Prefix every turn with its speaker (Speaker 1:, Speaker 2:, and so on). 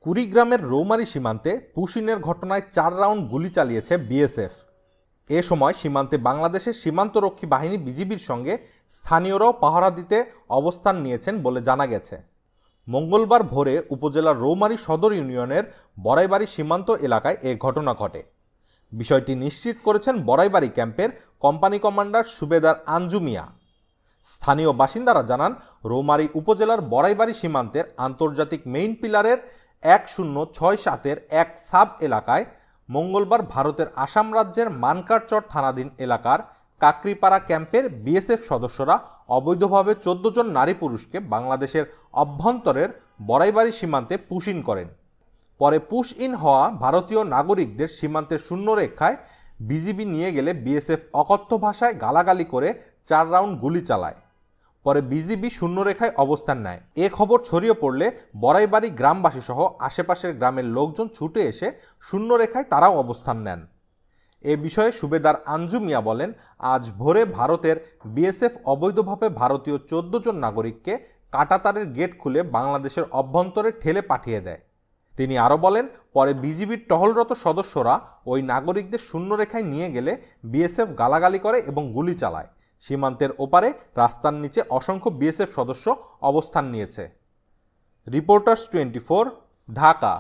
Speaker 1: কুড়িগ্রামের রৌমারী সীমান্তে পুশিনের ঘটনায় 4 রাউন্ড গুলি চালিয়েছে বিএসএফ। এ সময় সীমান্তে বাংলাদেশের সীমান্তরক্ষী বাহিনী বিজিবির সঙ্গে স্থানীয়রাও পাহারা দিতে অবস্থান নিয়েছেন বলে জানা গেছে। মঙ্গলবার ভোরে উপজেলার রৌমারী সদর ইউনিয়নের বড়াইবাড়ি সীমান্ত এলাকায় এ ঘটনা ঘটে। বিষয়টি নিশ্চিত করেছেন বড়াইবাড়ি ক্যাম্পের কোম্পানি কমান্ডার সুবেদার আঞ্জু মিয়া। স্থানীয় বাসিন্দারা জানান, রৌমারী উপজেলার বড়াইবাড়ি সীমান্তের আন্তর্জাতিক মেইন পিলারের 1067-এর এক সাব এলাকায় মঙ্গলবার ভারতের আসাম রাজ্যের মানকারচর থানাধীন এলাকার কাকরিপাড়া ক্যাম্পের বিএসএফ সদস্যরা অবৈধভাবে 14 জন নারী পুরুষকে বাংলাদেশের অভ্যন্তরের বড়াইবাড়ি সীমান্তে পুশ ইন করেন। পরে পুশ ইন হওয়া ভারতীয় নাগরিকদের সীমান্তের শূন্যরেখায় বিজিবি নিয়ে গেলে বিএসএফ অকথ্য ভাষায় গালাগালি করে 4 রাউন্ড গুলি চালায়। পরে বিজিবি শূন্যরেখায় অবস্থান নেয়। এ খবর ছড়িয়ে পড়লে বড়াইবাড়ি গ্রামবাসী সহ আশেপাশের গ্রামের লোকজন ছুটে এসে শূন্যরেখায় তারাও অবস্থান নেন। এ বিষয়ে সুবেদার আঞ্জু মিয়া বলেন, আজ ভোরে ভারতের বিএসএফ অবৈধভাবে ভারতীয় 14 জন নাগরিককে কাঁটাতারের গেট খুলে বাংলাদেশের অভ্যন্তরে ঠেলে পাঠিয়ে দেয়। তিনি আরও বলেন, পরে বিজিবির টহলরত সদস্যরা ওই নাগরিকদের শূন্যরেখায় নিয়ে গেলে বিএসএফ গালাগালি করে এবং গুলি চালায়। সীমান্তের ওপারে রাস্তার নিচে অসংখ্য বিএসএফ সদস্য অবস্থান নিয়েছে। রিপোর্টার্স 24, ঢাকা।